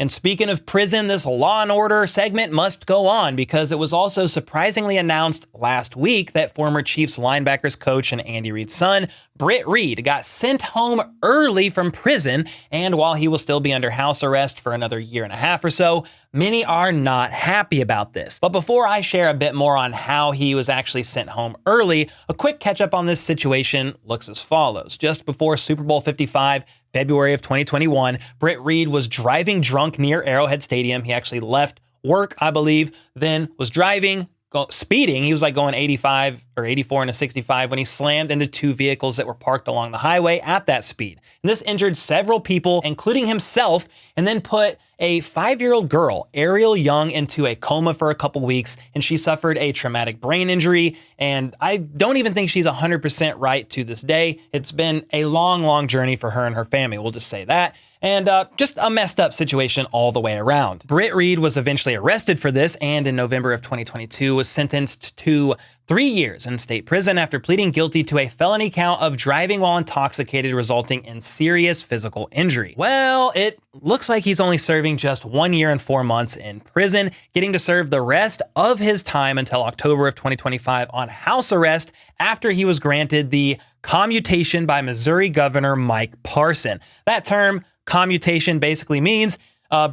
And speaking of prison, this Law and Order segment must go on because it was also surprisingly announced last week that former Chiefs linebackers coach and Andy Reid's son, Britt Reid, got sent home early from prison, and while he will still be under house arrest for another year and a half or so, many are not happy about this. But before I share a bit more on how he was actually sent home early, a quick catch up on this situation looks as follows. Just before Super Bowl 55, February of 2021, Britt Reid was driving drunk near Arrowhead Stadium. He actually left work, I believe, then was driving, speeding. He was like going 85 or 84 and a 65 when he slammed into two vehicles that were parked along the highway at that speed. And this injured several people, including himself, and then put a 5-year-old girl, Ariel Young, into a coma for a couple weeks, and she suffered a traumatic brain injury. And I don't even think she's 100% right to this day. It's been a long, long journey for her and her family. We'll just say that. And just a messed up situation all the way around. Britt Reid was eventually arrested for this, and in November of 2022 was sentenced to 3 years in state prison after pleading guilty to a felony count of driving while intoxicated, resulting in serious physical injury. Well, it looks like he's only serving just 1 year and 4 months in prison, getting to serve the rest of his time until October of 2025 on house arrest after he was granted the commutation by Missouri Governor Mike Parson. That term, commutation, basically means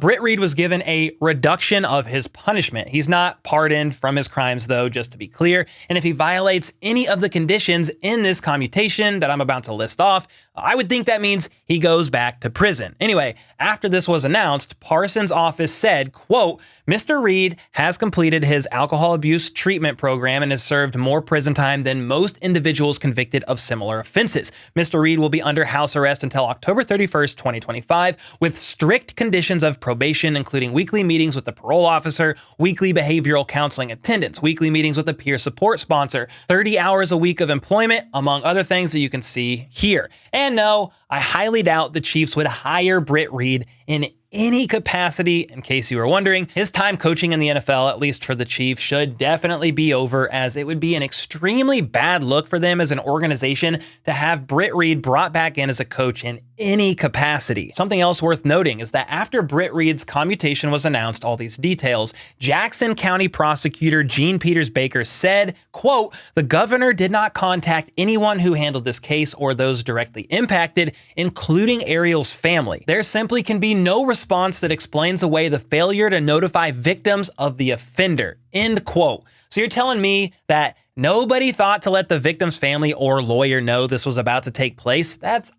Britt Reid was given a reduction of his punishment. He's not pardoned from his crimes, though, just to be clear. And if he violates any of the conditions in this commutation that I'm about to list off, I would think that means he goes back to prison. Anyway, after this was announced, Parson's office said, quote, Mr. Reid has completed his alcohol abuse treatment program and has served more prison time than most individuals convicted of similar offenses. Mr. Reid will be under house arrest until October 31st, 2025, with strict conditions of probation, including weekly meetings with the parole officer, weekly behavioral counseling attendance, weekly meetings with a peer support sponsor, 30 hours a week of employment, among other things that you can see here. And no, I highly doubt the Chiefs would hire Britt Reid in any capacity. In case you were wondering, his time coaching in the NFL, at least for the Chiefs, should definitely be over, as it would be an extremely bad look for them as an organization to have Britt Reid brought back in as a coach in any capacity. Something else worth noting is that after Britt Reid's commutation was announced, all these details, Jackson County Prosecutor Gene Peters Baker said, quote, the governor did not contact anyone who handled this case or those directly impacted, including Ariel's family. There simply can be no response that explains away the failure to notify victims of the offender, end quote. So you're telling me that nobody thought to let the victim's family or lawyer know this was about to take place? That's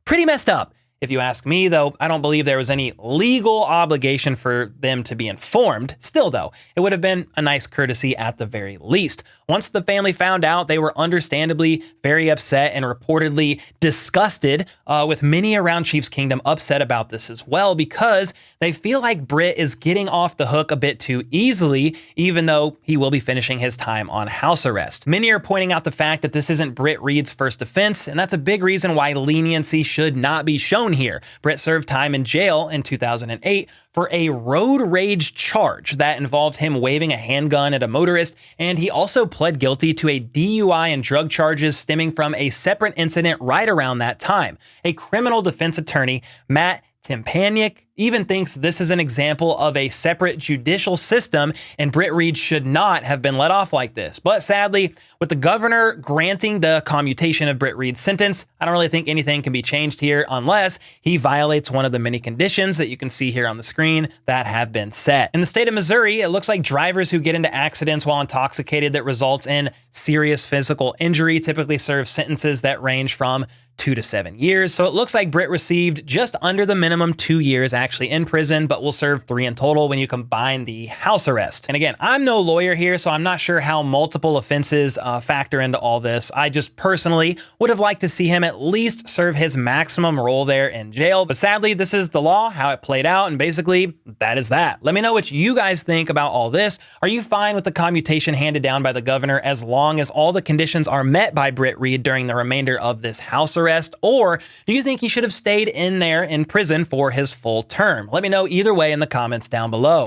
pretty messed up. If you ask me, though, I don't believe there was any legal obligation for them to be informed. Still, though, it would have been a nice courtesy at the very least. Once the family found out, they were understandably very upset and reportedly disgusted, with many around Chiefs Kingdom upset about this as well, because they feel like Britt is getting off the hook a bit too easily, even though he will be finishing his time on house arrest. Many are pointing out the fact that this isn't Britt Reid's first offense, and that's a big reason why leniency should not be shown here. Britt served time in jail in 2008 for a road rage charge that involved him waving a handgun at a motorist, and he also pled guilty to a DUI and drug charges stemming from a separate incident right around that time. A criminal defense attorney, Matt Timpaniak, even thinks this is an example of a separate judicial system, and Britt Reid should not have been let off like this. But sadly, with the governor granting the commutation of Britt Reid's sentence, I don't really think anything can be changed here unless he violates one of the many conditions that you can see here on the screen that have been set. In the state of Missouri, it looks like drivers who get into accidents while intoxicated that results in serious physical injury typically serve sentences that range from 2 to 7 years. So it looks like Britt received just under the minimum 2 years actually in prison, but will serve 3 in total when you combine the house arrest. And again, I'm no lawyer here, so I'm not sure how multiple offenses factor into all this. I just personally would have liked to see him at least serve his maximum role there in jail. But sadly, this is the law, how it played out, and basically that is that. Let me know what you guys think about all this. Are you fine with the commutation handed down by the governor as long as all the conditions are met by Britt Reid during the remainder of this house arrest? Or do you think he should have stayed in there in prison for his full term? Let me know either way in the comments down below.